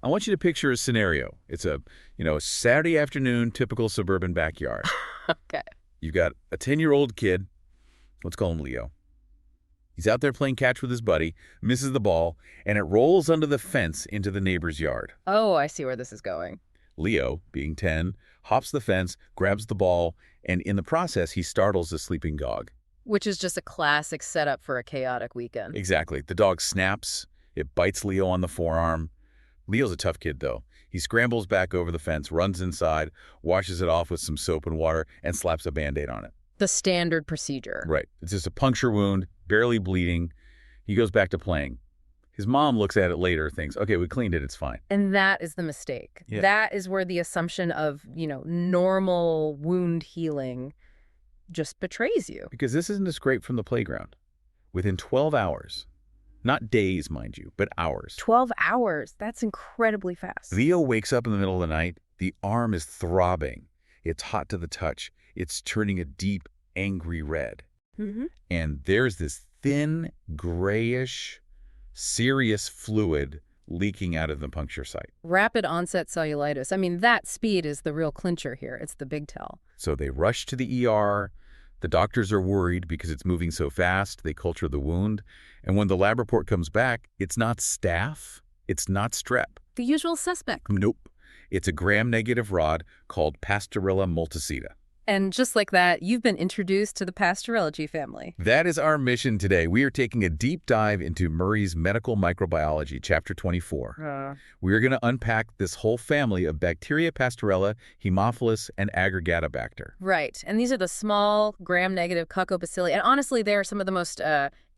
I want you to picture a scenario. It's a Saturday afternoon, typical suburban backyard. Okay. You've got a 10-year-old kid. Let's call him Leo. He's out there playing catch with his buddy, misses the ball, and it rolls under the fence into the neighbor's yard. Oh, I see where this is going. Leo, being 10, hops the fence, grabs the ball, and in the process, he startles the sleeping dog. Which is just a classic setup for a chaotic weekend. Exactly. The dog snaps. It bites Leo on the forearm. Leo's a tough kid, though. He scrambles back over the fence, runs inside, washes it off with some soap and water, and slaps a Band-Aid on it. The standard procedure. Right. It's just a puncture wound, barely bleeding. He goes back to playing. His mom looks at it later, thinks, okay, we cleaned it, it's fine. And that is the mistake. Yeah. That is where the assumption of, normal wound healing just betrays you. Because this isn't a scrape from the playground. Within 12 hours, not days, mind you, but hours. 12 hours. That's incredibly fast. Leo wakes up in the middle of the night. The arm is throbbing. It's hot to the touch. It's turning a deep, angry red. Mm-hmm. And there's this thin, grayish, serious fluid leaking out of the puncture site. Rapid onset cellulitis. I mean, that speed is the real clincher here. It's the big tell. So they rush to the ER. The doctors are worried because it's moving so fast. They culture the wound. And when the lab report comes back, it's not staph. It's not strep. The usual suspect. Nope. It's a gram-negative rod called Pasteurella multicida. And just like that, you've been introduced to the Pasteurology family. That is our mission today. We are taking a deep dive into Murray's Medical Microbiology, Chapter 24. We are going to unpack this whole family of bacteria Pasteurella, Haemophilus, and Aggregatibacter. Right. And these are the small gram-negative coccobacilli. And honestly, they are some of the most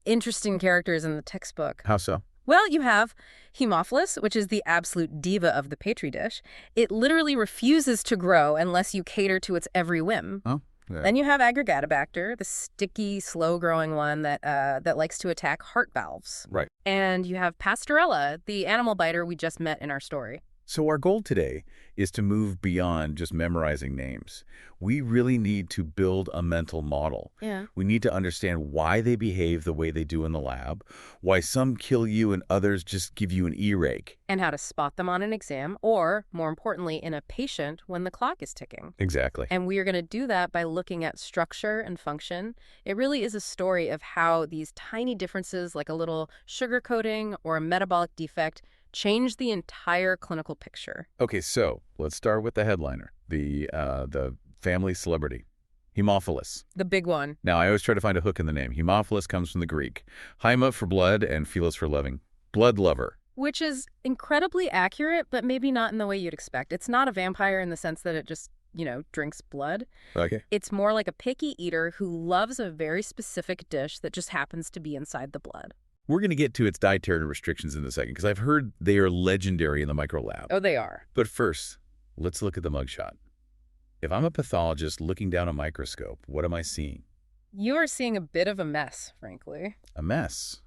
interesting characters in the textbook. How so? Well, you have Haemophilus, which is the absolute diva of the Petri dish. It literally refuses to grow unless you cater to its every whim. Oh, yeah. Then you have Aggregatibacter, the sticky, slow-growing one that likes to attack heart valves. Right. And you have Pasteurella, the animal biter we just met in our story. So our goal today is to move beyond just memorizing names. We really need to build a mental model. Yeah. We need to understand why they behave the way they do in the lab, why some kill you and others just give you an e-rake. And how to spot them on an exam, or, more importantly, in a patient when the clock is ticking. Exactly. And we are going to do that by looking at structure and function. It really is a story of how these tiny differences, like a little sugar coating or a metabolic defect, change the entire clinical picture. Okay, so let's start with the headliner, the family celebrity, Haemophilus. The big one. Now, I always try to find a hook in the name. Haemophilus comes from the Greek. Haema for blood and philos for loving. Blood lover. Which is incredibly accurate, but maybe not in the way you'd expect. It's not a vampire in the sense that it just, drinks blood. Okay. It's more like a picky eater who loves a very specific dish that just happens to be inside the blood. We're going to get to its dietary restrictions in a second, because I've heard they are legendary in the microlab. Oh, they are. But first, let's look at the mugshot. If I'm a pathologist looking down a microscope, what am I seeing? You are seeing a bit of a mess, frankly. A mess?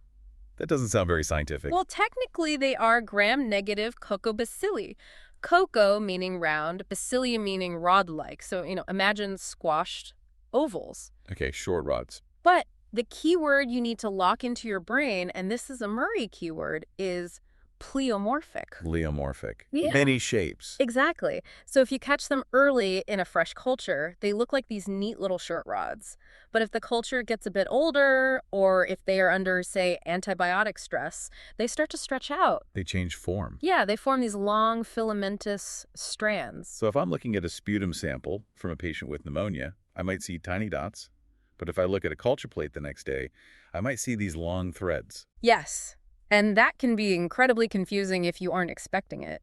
That doesn't sound very scientific. Well, technically, they are gram-negative coccobacilli. Coco meaning round, bacilli meaning rod-like. So, imagine squashed ovals. Okay, short rods. But the keyword you need to lock into your brain, and this is a Murray keyword, is pleomorphic. Pleomorphic. Yeah. Many shapes. Exactly. So if you catch them early in a fresh culture, they look like these neat little short rods. But if the culture gets a bit older, or if they are under, say, antibiotic stress, they start to stretch out. They change form. Yeah, they form these long filamentous strands. So if I'm looking at a sputum sample from a patient with pneumonia, I might see tiny dots. But if I look at a culture plate the next day, I might see these long threads. Yes. And that can be incredibly confusing if you aren't expecting it.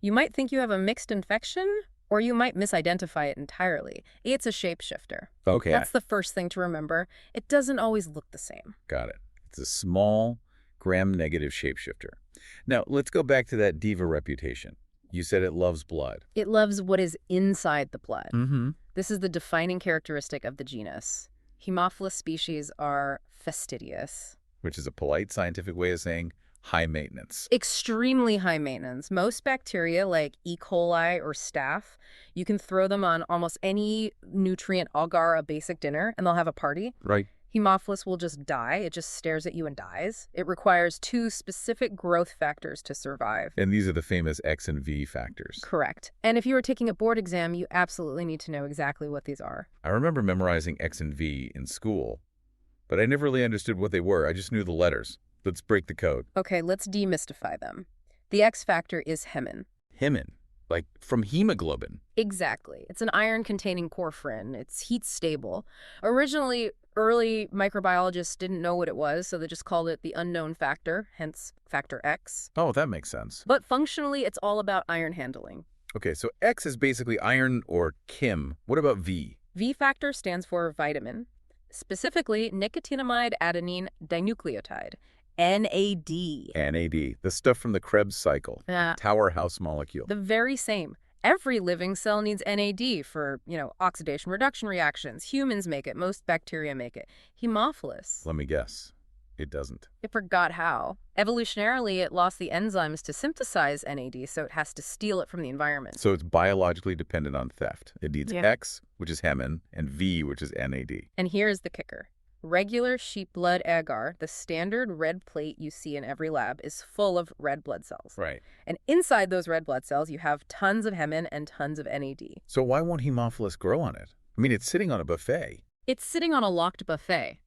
You might think you have a mixed infection, or you might misidentify it entirely. It's a shapeshifter. Okay. That's the first thing to remember. It doesn't always look the same. Got it. It's a small gram-negative shapeshifter. Now, let's go back to that diva reputation. You said it loves blood. It loves what is inside the blood. Mm-hmm. This is the defining characteristic of the genus. Haemophilus species are fastidious. Which is a polite scientific way of saying high maintenance. Extremely high maintenance. Most bacteria, like E. coli or staph, you can throw them on almost any nutrient agar a basic dinner, and they'll have a party. Right. Haemophilus will just die. It just stares at you and dies. It requires 2 specific growth factors to survive. And these are the famous X and V factors. Correct. And if you were taking a board exam, you absolutely need to know exactly what these are. I remember memorizing X and V in school, but I never really understood what they were. I just knew the letters. Let's break the code. Okay, let's demystify them. The X factor is hemin. Hemin, like from hemoglobin. Exactly. It's an iron-containing porphyrin. It's heat-stable. Originally, early microbiologists didn't know what it was, so they just called it the unknown factor, hence factor X. Oh, that makes sense. But functionally, it's all about iron handling. Okay, so X is basically iron or Kim. What about V? V factor stands for vitamin, specifically nicotinamide adenine dinucleotide, NAD. NAD, the stuff from the Krebs cycle, tower house molecule. The very same. Every living cell needs NAD for, oxidation reduction reactions. Humans make it. Most bacteria make it. Haemophilus. Let me guess. It doesn't. It forgot how. Evolutionarily, it lost the enzymes to synthesize NAD, so it has to steal it from the environment. So it's biologically dependent on theft. It needs X, which is hemin, and V, which is NAD. And here's the kicker. Regular sheep blood agar, the standard red plate you see in every lab, is full of red blood cells. Right. And inside those red blood cells, you have tons of hemin and tons of NAD. So why won't Haemophilus grow on it? I mean, it's sitting on a buffet. It's sitting on a locked buffet.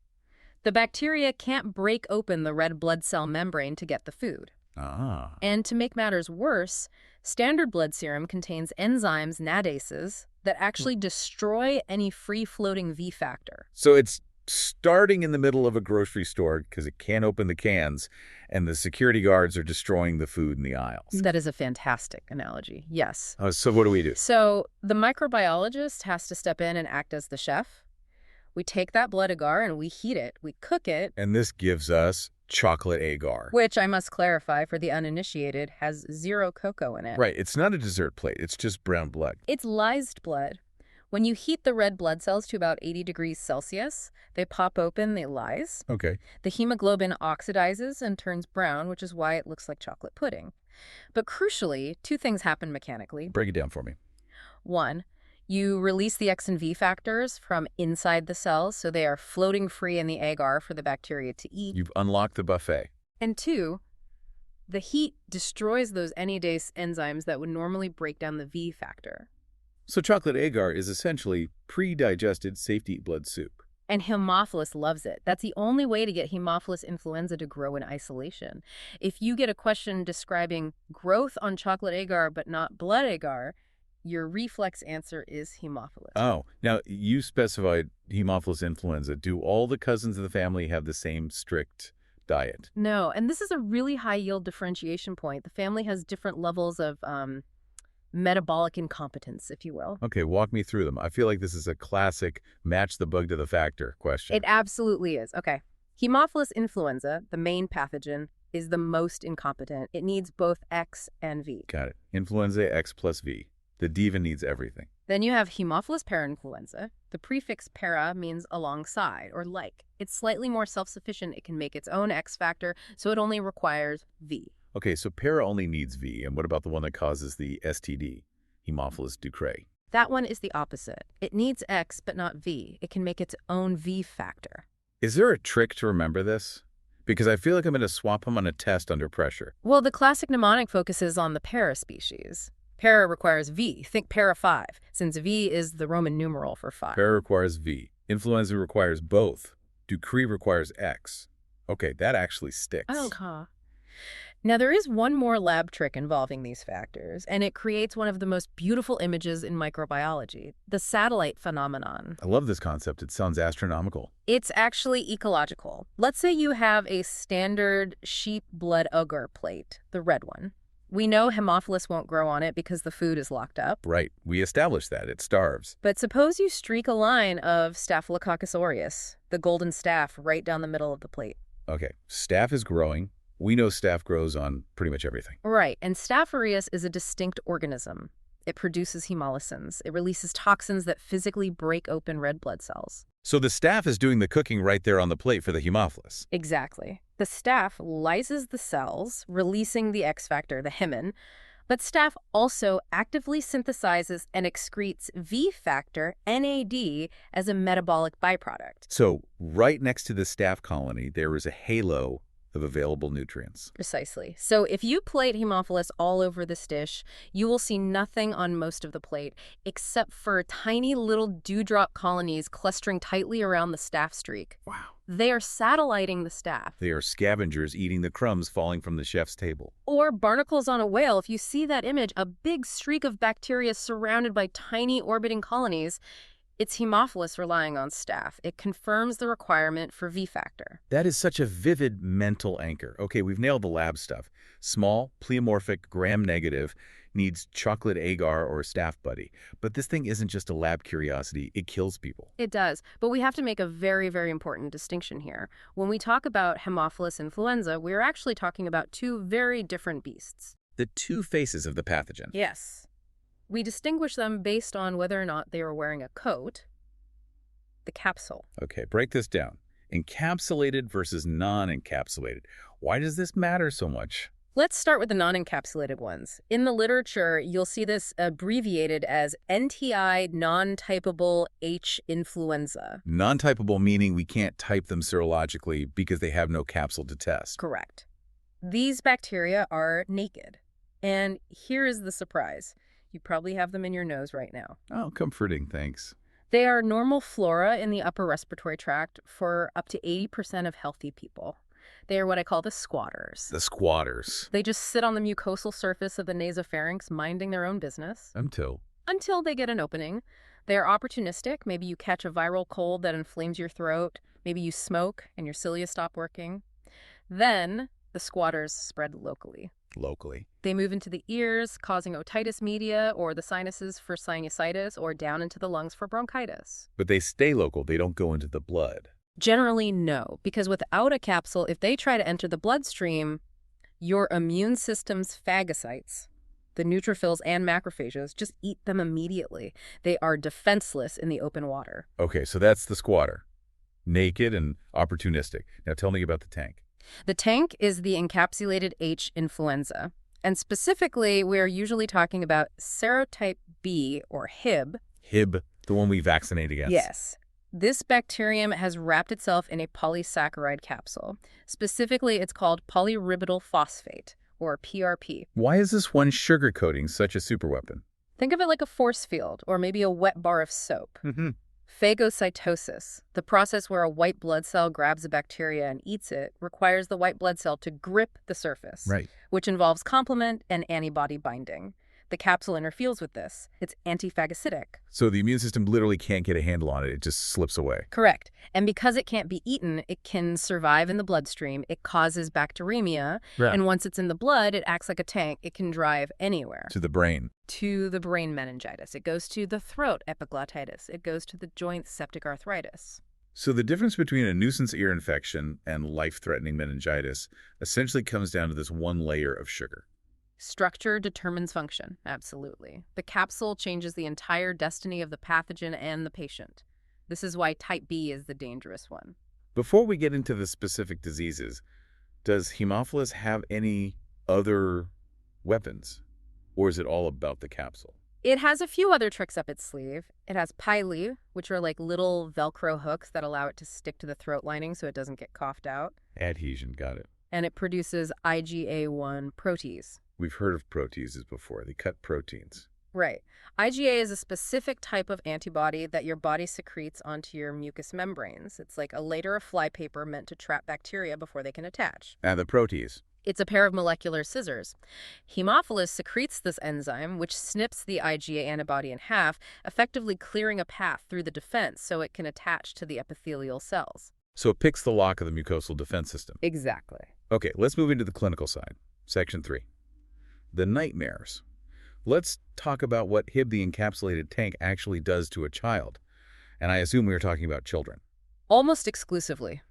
The bacteria can't break open the red blood cell membrane to get the food. Ah. And to make matters worse, standard blood serum contains enzymes, nadases, that actually destroy any free-floating V factor. So it's starting in the middle of a grocery store because it can't open the cans, and the security guards are destroying the food in the aisles. That is a fantastic analogy, yes. So what do we do? So the microbiologist has to step in and act as the chef. We take that blood agar and we heat it, we cook it. And this gives us chocolate agar. Which, I must clarify for the uninitiated, has 0 cocoa in it. Right, it's not a dessert plate, it's just brown blood. It's lysed blood. When you heat the red blood cells to about 80 degrees Celsius, they pop open, they lyse. Okay. The hemoglobin oxidizes and turns brown, which is why it looks like chocolate pudding. But crucially, 2 things happen mechanically. Break it down for me. 1, you release the X and V factors from inside the cells, so they are floating free in the agar for the bacteria to eat. You've unlocked the buffet. And 2, the heat destroys those NADase enzymes that would normally break down the V factor. So chocolate agar is essentially pre-digested safe-to-eat blood soup. And Haemophilus loves it. That's the only way to get Haemophilus influenza to grow in isolation. If you get a question describing growth on chocolate agar but not blood agar, your reflex answer is Haemophilus. Oh, now you specified Haemophilus influenza. Do all the cousins of the family have the same strict diet? No, and this is a really high-yield differentiation point. The family has different levels of metabolic incompetence, if you will. Okay, walk me through them. I feel like this is a classic match the bug to the factor question. It absolutely is. Okay. Haemophilus influenza, the main pathogen, is the most incompetent. It needs both X and V. Got it. Influenza X plus V. The diva needs everything. Then you have Haemophilus parainfluenza. The prefix para means alongside or like. It's slightly more self-sufficient. It can make its own X factor, so it only requires V. Okay, so para only needs V. And what about the one that causes the STD, Haemophilus ducreyi? That one is the opposite. It needs X, but not V. It can make its own V factor. Is there a trick to remember this? Because I feel like I'm going to swap them on a test under pressure. Well, the classic mnemonic focuses on the para species. Para requires V. Think para 5, since V is the Roman numeral for 5. Para requires V. Influenza requires both. Ducreyi requires X. Okay, that actually sticks. Okay. Now, there is one more lab trick involving these factors, and it creates one of the most beautiful images in microbiology, the satellite phenomenon. I love this concept. It sounds astronomical. It's actually ecological. Let's say you have a standard sheep blood agar plate, the red one. We know Haemophilus won't grow on it because the food is locked up. Right. We established that. It starves. But suppose you streak a line of Staphylococcus aureus, the golden staph, right down the middle of the plate. Okay. Staph is growing. We know staph grows on pretty much everything. Right. And Staph aureus is a distinct organism. It produces hemolysins. It releases toxins that physically break open red blood cells. So the staph is doing the cooking right there on the plate for the Haemophilus. Exactly. The staph lyses the cells, releasing the X factor, the hemin, But staph also actively synthesizes and excretes V factor, NAD, as a metabolic byproduct. So right next to the staph colony, there is a halo of available nutrients. Precisely. So if you plate Haemophilus all over this dish, you will see nothing on most of the plate except for tiny little dewdrop colonies clustering tightly around the staph streak. Wow. They are satelliting the staph. They are scavengers eating the crumbs falling from the chef's table. Or barnacles on a whale. If you see that image, a big streak of bacteria surrounded by tiny orbiting colonies, it's Haemophilus relying on staph. It confirms the requirement for V factor. That is such a vivid mental anchor. Okay, we've nailed the lab stuff. Small, pleomorphic, gram-negative, needs chocolate agar or a staph buddy. But this thing isn't just a lab curiosity. It kills people. It does, but we have to make a very, very important distinction here. When we talk about Haemophilus influenza, we're actually talking about two very different beasts. The two faces of the pathogen. Yes. We distinguish them based on whether or not they are wearing a coat, the capsule. Okay, break this down. Encapsulated versus non-encapsulated. Why does this matter so much? Let's start with the non-encapsulated ones. In the literature, you'll see this abbreviated as NTI non-typeable H influenza. Non-typeable meaning we can't type them serologically because they have no capsule to test. Correct. These bacteria are naked. And here is the surprise. You probably have them in your nose right now. Oh, comforting, thanks. They are normal flora in the upper respiratory tract for up to 80% of healthy people. They are what I call the squatters. The squatters. They just sit on the mucosal surface of the nasopharynx, minding their own business. Until Until they get an opening. They are opportunistic. Maybe you catch a viral cold that inflames your throat. Maybe you smoke and your cilia stop working. Then the squatters spread locally. They move into the ears, causing otitis media, or the sinuses for sinusitis, or down into the lungs for bronchitis. But they stay local. They don't go into the blood. Generally, no, because without a capsule, if they try to enter the bloodstream, your immune system's phagocytes, the neutrophils and macrophages, just eat them immediately. They are defenseless in the open water. Okay, so that's the squatter. Naked and opportunistic. Now tell me about the tank. The tank is the encapsulated H influenza. And specifically, we're usually talking about serotype B, or Hib. Hib, the one we vaccinate against. Yes. This bacterium has wrapped itself in a polysaccharide capsule. Specifically, it's called polyribotyl phosphate, or PRP. Why is this one sugar coating such a superweapon? Think of it like a force field, or maybe a wet bar of soap. Mm-hmm. Phagocytosis, the process where a white blood cell grabs a bacteria and eats it, requires the white blood cell to grip the surface, Right. which involves complement and antibody binding. The capsule interferes with this. It's antiphagocytic. So the immune system literally can't get a handle on it. It just slips away. Correct. And because it can't be eaten, it can survive in the bloodstream. It causes bacteremia. Yeah. And once it's in the blood, it acts like a tank. It can drive anywhere. To the brain. To the brain, meningitis. It goes to the throat, epiglottitis. It goes to the joint, septic arthritis. So the difference between a nuisance ear infection and life-threatening meningitis essentially comes down to this one layer of sugar. Structure determines function, absolutely. The capsule changes the entire destiny of the pathogen and the patient. This is why type B is the dangerous one. Before we get into the specific diseases, does Haemophilus have any other weapons? Or is it all about the capsule? It has a few other tricks up its sleeve. It has pili, which are like little Velcro hooks that allow it to stick to the throat lining so it doesn't get coughed out. Adhesion, got it. And it produces IgA1 protease. We've heard of proteases before. They cut proteins. Right. IgA is a specific type of antibody that your body secretes onto your mucous membranes. It's like a layer of flypaper meant to trap bacteria before they can attach. And the protease. It's a pair of molecular scissors. Haemophilus secretes this enzyme, which snips the IgA antibody in half, effectively clearing a path through the defense so it can attach to the epithelial cells. So it picks the lock of the mucosal defense system. Exactly. Okay, let's move into the clinical side. Section 3. The nightmares. Let's talk about what Hib the encapsulated tank actually does to a child. And I assume we were talking about children. Almost exclusively.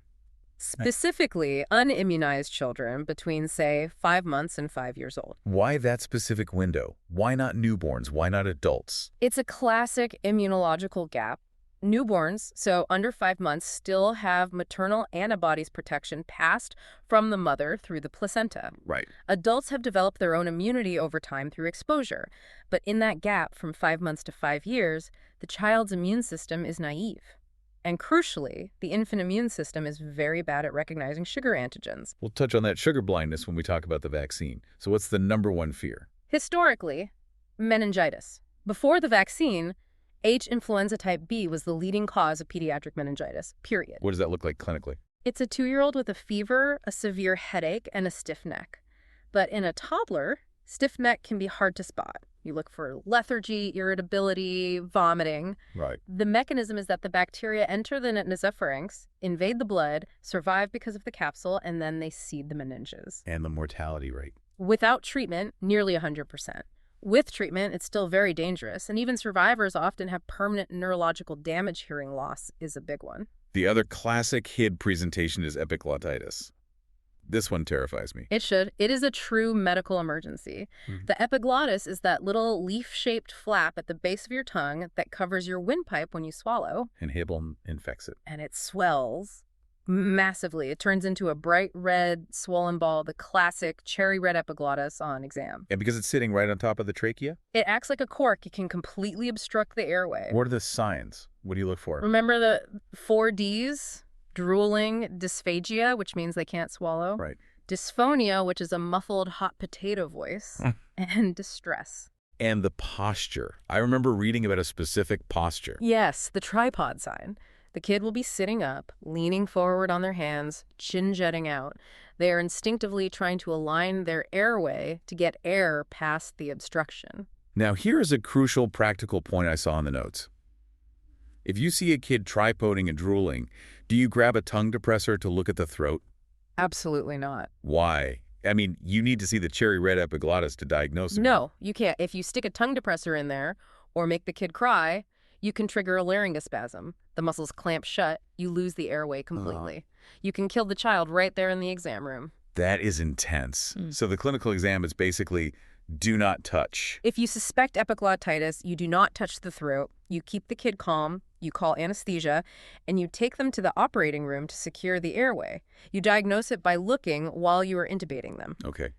Specifically, unimmunized children between, say, 5 months and 5 years old. Why that specific window? Why not newborns? Why not adults? It's a classic immunological gap. Newborns, so under 5 months, still have maternal antibodies protection passed from the mother through the placenta. Right. Adults have developed their own immunity over time through exposure, but in that gap from 5 months to 5 years, the child's immune system is naive. And crucially, the infant immune system is very bad at recognizing sugar antigens. We'll touch on that sugar blindness when we talk about the vaccine. So what's the number one fear? Historically, meningitis. Before the vaccine, H. influenza type B was the leading cause of pediatric meningitis, period. What does that look like clinically? It's a 2-year-old with a fever, a severe headache, and a stiff neck. But in a toddler, stiff neck can be hard to spot. You look for lethargy, irritability, vomiting. Right. The mechanism is that the bacteria enter the nasopharynx, invade the blood, survive because of the capsule, and then they seed the meninges. And the mortality rate? Without treatment, nearly 100%. With treatment, it's still very dangerous, and even survivors often have permanent neurological damage. Hearing loss is a big one. The other classic HID presentation is epiglottitis. This one terrifies me. It should. It is a true medical emergency. The epiglottis is that little leaf-shaped flap at the base of your tongue that covers your windpipe when you swallow. And Hibble infects it. And it swells massively. It turns into a bright red swollen ball, the classic cherry red epiglottis on exam. And because it's sitting right on top of the trachea? It acts like a cork. It can completely obstruct the airway. What are the signs? What do you look for? Remember the 4 Ds? Drooling, dysphagia, which means they can't swallow. Right. Dysphonia, which is a muffled hot potato voice. And distress. And the posture. I remember reading about a specific posture. Yes, the tripod sign. The kid will be sitting up, leaning forward on their hands, chin jutting out. They are instinctively trying to align their airway to get air past the obstruction. Now, here is a crucial practical point I saw in the notes. If you see a kid tripoding and drooling, do you grab a tongue depressor to look at the throat? Absolutely not. Why? I mean, you need to see the cherry red epiglottis to diagnose it. No, you can't. If you stick a tongue depressor in there or make the kid cry, you can trigger a laryngospasm. The muscles clamp shut. You lose the airway completely. You can kill the child right there in the exam room. That is intense. So the clinical exam is basically do not touch. If you suspect epiglottitis, you do not touch the throat. You keep the kid calm. You call anesthesia, and you take them to the operating room to secure the airway. You diagnose it by looking while you are intubating them. Okay.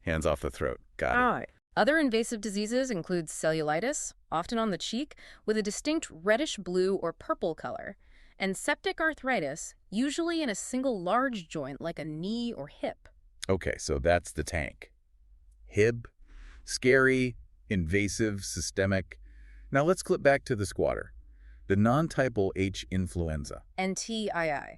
Hands off the throat. Got it. Other invasive diseases include cellulitis, often on the cheek, with a distinct reddish-blue or purple color, and septic arthritis, usually in a single large joint like a knee or hip. Okay, so that's the tank. Hib, scary, invasive, systemic. Now let's clip back to the squatter. The non-typeable H influenza. NTII.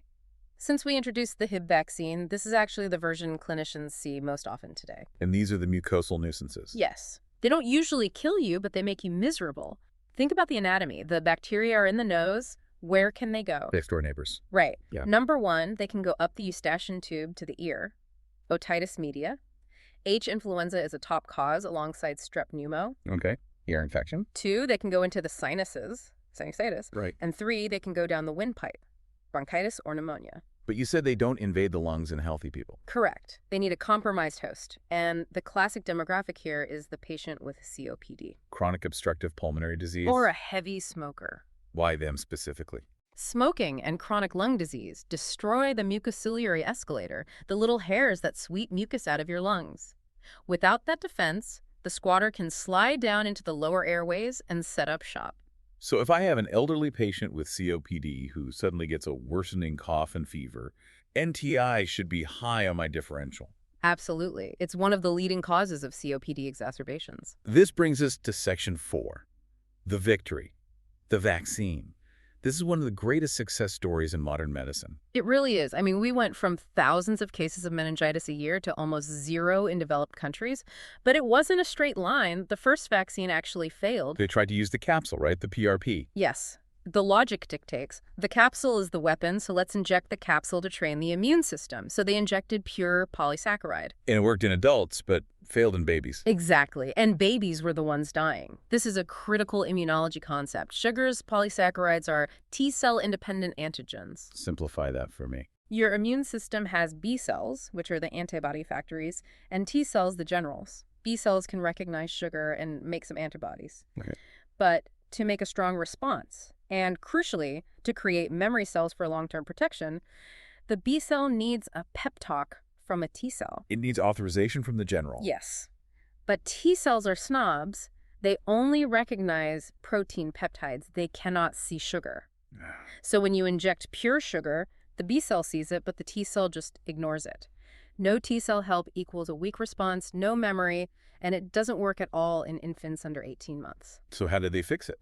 Since we introduced the Hib vaccine, this is actually the version clinicians see most often today. And these are the mucosal nuisances. Yes. They don't usually kill you, but they make you miserable. Think about the anatomy. The bacteria are in the nose. Where can they go? Next door neighbors. Right. Yeah. Number 1, they can go up the eustachian tube to the ear. Otitis media. H. influenza is a top cause alongside strep pneumo. Okay. Ear infection. 2, they can go into the sinuses, sinusitis. Right. And 3, they can go down the windpipe, bronchitis or pneumonia. But you said they don't invade the lungs in healthy people. Correct. They need a compromised host. And the classic demographic here is the patient with COPD. Chronic obstructive pulmonary disease. Or a heavy smoker. Why them specifically? Smoking and chronic lung disease destroy the mucociliary escalator, the little hairs that sweep mucus out of your lungs. Without that defense, the squatter can slide down into the lower airways and set up shop. So if I have an elderly patient with COPD who suddenly gets a worsening cough and fever, NTI should be high on my differential. Absolutely. It's one of the leading causes of COPD exacerbations. This brings us to section 4, the victory, the vaccine. This is one of the greatest success stories in modern medicine. It really is. I mean, we went from thousands of cases of meningitis a year to almost 0 in developed countries, but it wasn't a straight line. The first vaccine actually failed. They tried to use the capsule, right? The PRP. Yes. The logic dictates the capsule is the weapon, so let's inject the capsule to train the immune system. So they injected pure polysaccharide. And it worked in adults, but failed in babies. Exactly. And babies were the ones dying. This is a critical immunology concept. Sugars, polysaccharides are T-cell independent antigens. Simplify that for me. Your immune system has B cells, which are the antibody factories, and T cells, the generals. B cells can recognize sugar and make some antibodies. Okay. But to make a strong response, And crucially, to create memory cells for long-term protection, the B cell needs a pep talk from a T cell. It needs authorization from the general. Yes. But T cells are snobs. They only recognize protein peptides. They cannot see sugar. So when you inject pure sugar, the B cell sees it, but the T cell just ignores it. No T cell help equals a weak response, no memory, and it doesn't work at all in infants under 18 months. So how did they fix it?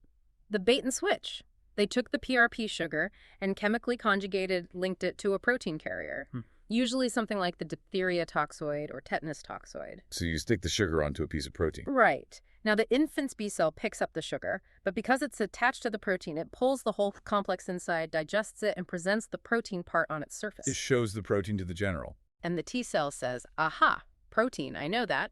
The bait and switch. They took the PRP sugar and chemically linked it to a protein carrier. Usually something like the diphtheria toxoid or tetanus toxoid. So you stick the sugar onto a piece of protein. Right. Now the infant's B cell picks up the sugar, but because it's attached to the protein, it pulls the whole complex inside, digests it, and presents the protein part on its surface. It shows the protein to the general. And the T cell says, aha, protein, I know that.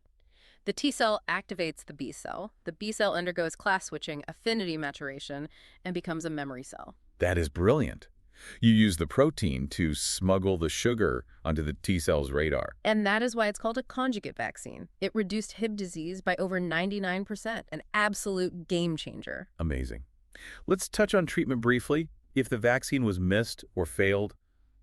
The T cell activates the B cell. The B cell undergoes class switching, affinity maturation, and becomes a memory cell. That is brilliant. You use the protein to smuggle the sugar onto the T cell's radar. And that is why it's called a conjugate vaccine. It reduced Hib disease by over 99%, an absolute game changer. Amazing. Let's touch on treatment briefly. If the vaccine was missed or failed,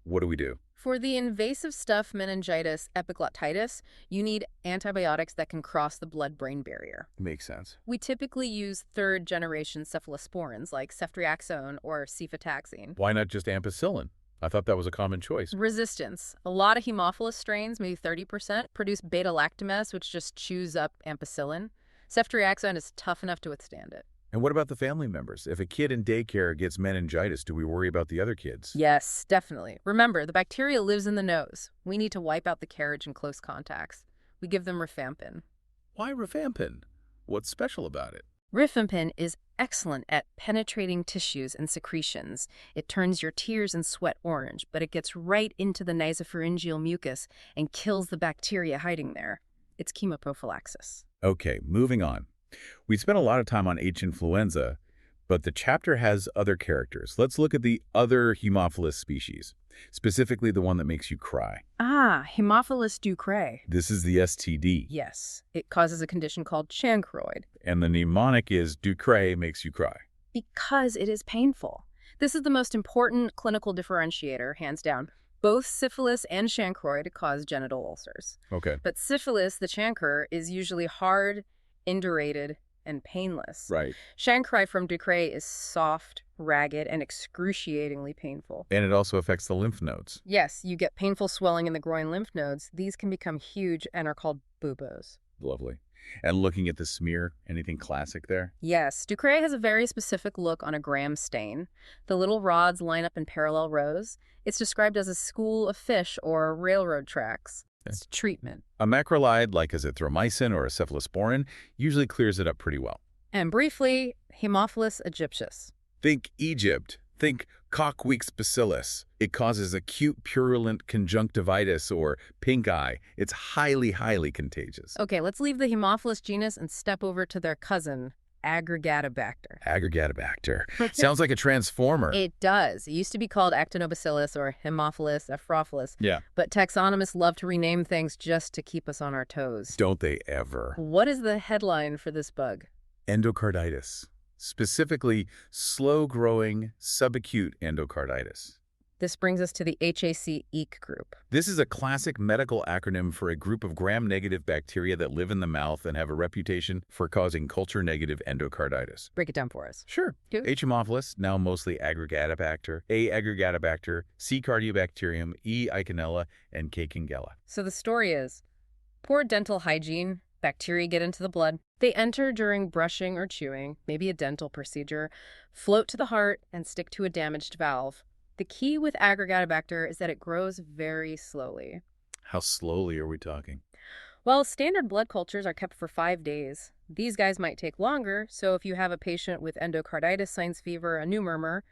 what do we do? For the invasive stuff, meningitis, epiglottitis, you need antibiotics that can cross the blood-brain barrier. Makes sense. We typically use third-generation cephalosporins like ceftriaxone or cefotaxime. Why not just ampicillin? I thought that was a common choice. Resistance. A lot of Haemophilus strains, maybe 30%, produce beta-lactamase, which just chews up ampicillin. Ceftriaxone is tough enough to withstand it. And what about the family members? If a kid in daycare gets meningitis, do we worry about the other kids? Yes, definitely. Remember, the bacteria lives in the nose. We need to wipe out the carriage in close contacts. We give them rifampin. Why rifampin? What's special about it? Rifampin is excellent at penetrating tissues and secretions. It turns your tears and sweat orange, but it gets right into the nasopharyngeal mucus and kills the bacteria hiding there. It's chemoprophylaxis. Okay, moving on. We spent a lot of time on H. influenza, but the chapter has other characters. Let's look at the other Haemophilus species, specifically the one that makes you cry. Haemophilus ducreyi. This is the STD. Yes, it causes a condition called chancroid. And the mnemonic is Ducreyi makes you cry. Because it is painful. This is the most important clinical differentiator, hands down. Both syphilis and chancroid cause genital ulcers. Okay. But syphilis, the chancre, is usually hard, indurated, and painless. Right. Chancroid from Ducreyi is soft, ragged, and excruciatingly painful. And it also affects the lymph nodes. Yes, you get painful swelling in the groin lymph nodes. These can become huge and are called buboes. Lovely. And looking at the smear, anything classic there? Yes, Ducreyi has a very specific look on a Gram stain. The little rods line up in parallel rows. It's described as a school of fish or railroad tracks. It's treatment. A macrolide like azithromycin or a cephalosporin usually clears it up pretty well. And briefly, Haemophilus aegyptius. Think Egypt. Think coccobacilli. It causes acute purulent conjunctivitis or pink eye. It's highly, highly contagious. Okay, let's leave the Haemophilus genus and step over to their cousin, Aggregatibacter. Aggregatibacter. Sounds like a transformer. It does. It used to be called Actinobacillus or Haemophilus ephrophilus. Yeah. But taxonomists love to rename things just to keep us on our toes. Don't they ever? What is the headline for this bug? Endocarditis. Specifically, slow-growing subacute endocarditis. This brings us to the HAC-EEC group. This is a classic medical acronym for a group of gram-negative bacteria that live in the mouth and have a reputation for causing culture-negative endocarditis. Break it down for us. Sure. H. Haemophilus, now mostly Aggregatibacter, A. Aggregatibacter, C. Cardiobacterium, E. Eikenella, and K. Kingella. So the story is, poor dental hygiene, bacteria get into the blood. They enter during brushing or chewing, maybe a dental procedure, float to the heart, and stick to a damaged valve. The key with Aggregatibacter is that it grows very slowly. How slowly are we talking? Well, standard blood cultures are kept for 5 days. These guys might take longer, so if you have a patient with endocarditis, sinus fever, a new murmur,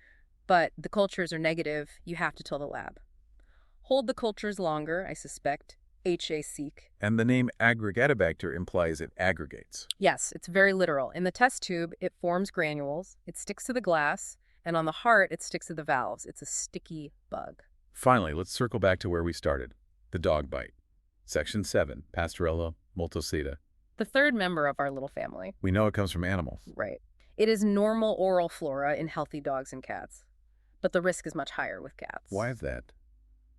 but the cultures are negative, you have to tell the lab. Hold the cultures longer, I suspect. HAC. And the name Aggregatibacter implies it aggregates. Yes, it's very literal. In the test tube, it forms granules, it sticks to the glass, and on the heart, it sticks to the valves. It's a sticky bug. Finally, let's circle back to where we started, the dog bite. Section 7, Pasteurella multocida. The third member of our little family. We know it comes from animals. Right. It is normal oral flora in healthy dogs and cats, but the risk is much higher with cats. Why is that?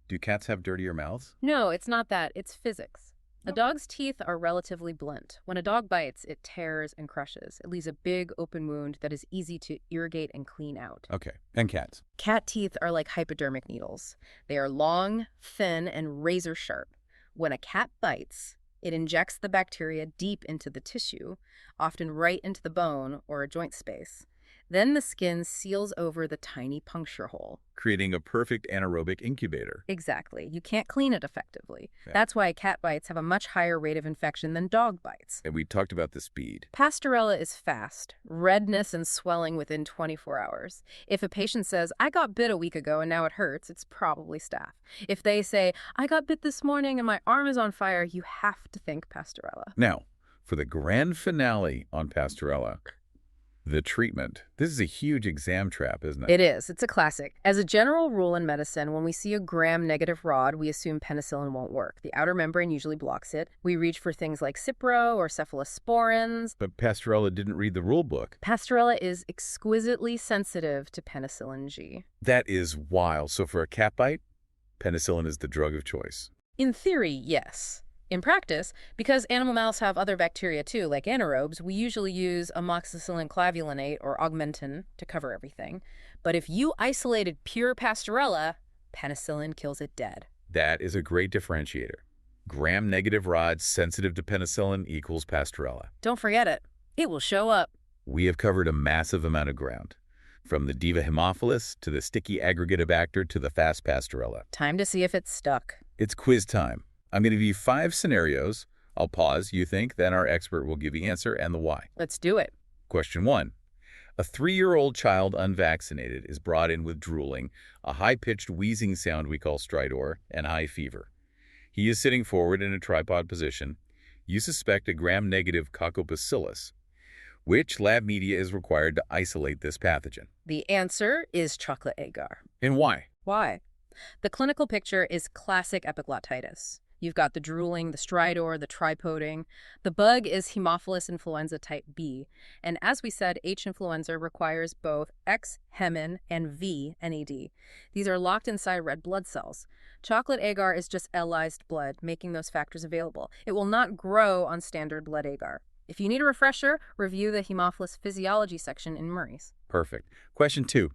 Do cats have dirtier mouths? No, it's not that. It's physics. A dog's teeth are relatively blunt. When a dog bites, it tears and crushes. It leaves a big open wound that is easy to irrigate and clean out. Okay. And cats? Cat teeth are like hypodermic needles. They are long, thin, and razor sharp. When a cat bites, it injects the bacteria deep into the tissue, often right into the bone or a joint space. Then the skin seals over the tiny puncture hole. Creating a perfect anaerobic incubator. Exactly. You can't clean it effectively. Yeah. That's why cat bites have a much higher rate of infection than dog bites. And we talked about the speed. Pasteurella is fast, redness and swelling within 24 hours. If a patient says, I got bit a week ago and now it hurts, it's probably staph. If they say, I got bit this morning and my arm is on fire, you have to think Pasteurella. Now, for the grand finale on Pasteurella, the treatment. This is a huge exam trap, isn't it? It is. It's a classic. As a general rule in medicine, when we see a gram-negative rod, we assume penicillin won't work. The outer membrane usually blocks it. We reach for things like Cipro or cephalosporins. But Pasteurella didn't read the rule book. Pasteurella is exquisitely sensitive to penicillin G. That is wild. So for a cat bite, penicillin is the drug of choice. In theory, yes. In practice, because animal mouths have other bacteria too, like anaerobes, we usually use amoxicillin clavulinate or augmentin to cover everything. But if you isolated pure Pasteurella, penicillin kills it dead. That is a great differentiator. Gram-negative rods sensitive to penicillin equals Pasteurella. Don't forget it. It will show up. We have covered a massive amount of ground, from the diva Haemophilus to the sticky aggregatibacter to the fast Pasteurella. Time to see if it's stuck. It's quiz time. I'm going to give you 5 scenarios. I'll pause, you think, then our expert will give the answer and the why. Let's do it. Question 1. A 3-year-old child unvaccinated is brought in with drooling, a high-pitched wheezing sound we call stridor, and high fever. He is sitting forward in a tripod position. You suspect a gram-negative coccobacillus. Which lab media is required to isolate this pathogen? The answer is chocolate agar. And why? Why? The clinical picture is classic epiglottitis. You've got the drooling, the stridor, the tripoding. The bug is Haemophilus influenza type B. And as we said, H. influenza requires both X. hemin and V. NAD. These are locked inside red blood cells. Chocolate agar is just L-lysed blood, making those factors available. It will not grow on standard blood agar. If you need a refresher, review the Haemophilus physiology section in Murray's. Perfect. Question 2.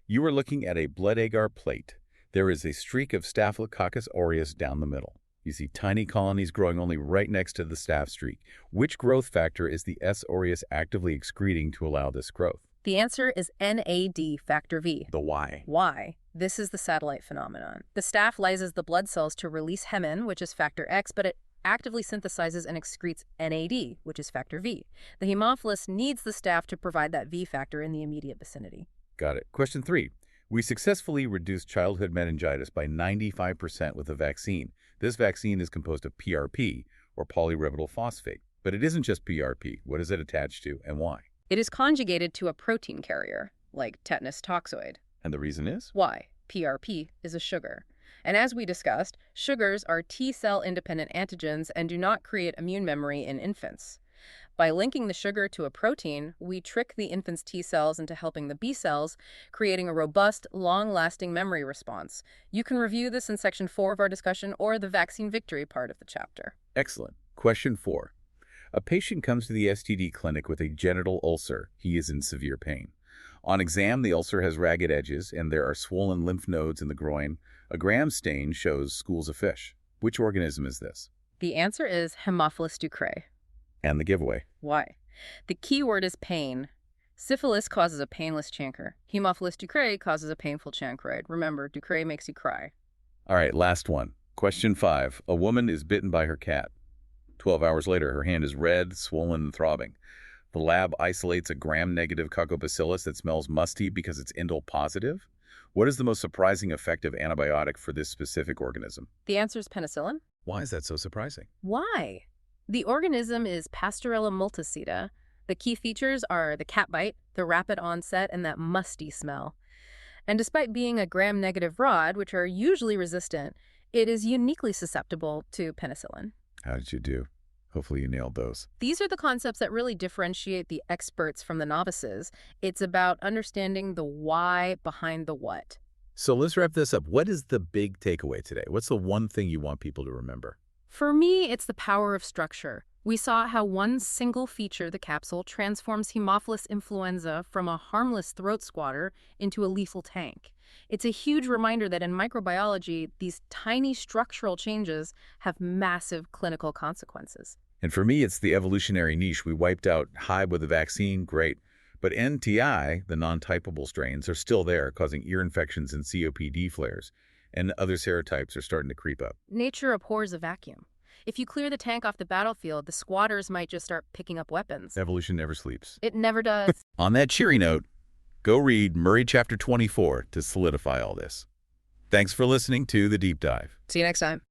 You are looking at a blood agar plate. There is a streak of Staphylococcus aureus down the middle. You see tiny colonies growing only right next to the staph streak. Which growth factor is the S. aureus actively excreting to allow this growth? The answer is NAD, factor V. The why? Why? This is the satellite phenomenon. The staph lyses the blood cells to release hemin, which is factor X, but it actively synthesizes and excretes NAD, which is factor V. The Haemophilus needs the staph to provide that V factor in the immediate vicinity. Got it. Question 3. We successfully reduced childhood meningitis by 95% with a vaccine. This vaccine is composed of PRP, or polyribotyl phosphate. But it isn't just PRP. What is it attached to, and why? It is conjugated to a protein carrier, like tetanus toxoid. And the reason is? Why? PRP is a sugar. And as we discussed, sugars are T-cell independent antigens and do not create immune memory in infants. By linking the sugar to a protein, we trick the infant's T cells into helping the B cells, creating a robust, long-lasting memory response. You can review this in section 4 of our discussion or the vaccine victory part of the chapter. Excellent. Question 4. A patient comes to the STD clinic with a genital ulcer. He is in severe pain. On exam, the ulcer has ragged edges and there are swollen lymph nodes in the groin. A gram stain shows schools of fish. Which organism is this? The answer is Haemophilus ducreyi. And the giveaway. Why? The key word is pain. Syphilis causes a painless chancre. Haemophilus ducreyi causes a painful chancroid. Remember, ducreyi makes you cry. All right, last one. Question 5. A woman is bitten by her cat. 12 hours later, her hand is red, swollen, and throbbing. The lab isolates a gram-negative coccobacillus that smells musty because it's indole positive. What is the most surprising effective antibiotic for this specific organism? The answer is penicillin. Why is that so surprising? Why? The organism is Pasteurella multicida. The key features are the cat bite, the rapid onset, and that musty smell. And despite being a gram-negative rod, which are usually resistant, it is uniquely susceptible to penicillin. How did you do? Hopefully you nailed those. These are the concepts that really differentiate the experts from the novices. It's about understanding the why behind the what. So let's wrap this up. What is the big takeaway today? What's the one thing you want people to remember? For me, it's the power of structure. We saw how one single feature, the capsule, transforms Haemophilus influenza from a harmless throat squatter into a lethal tank. It's a huge reminder that in microbiology, these tiny structural changes have massive clinical consequences. And for me, it's the evolutionary niche. We wiped out hive with a vaccine, great. But NTI, the non-typeable strains, are still there, causing ear infections and COPD flares. And other serotypes are starting to creep up. Nature abhors a vacuum. If you clear the tank off the battlefield, the squatters might just start picking up weapons. Evolution never sleeps. It never does. On that cheery note, go read Murray chapter 24 to solidify all this. Thanks for listening to The Deep Dive. See you next time.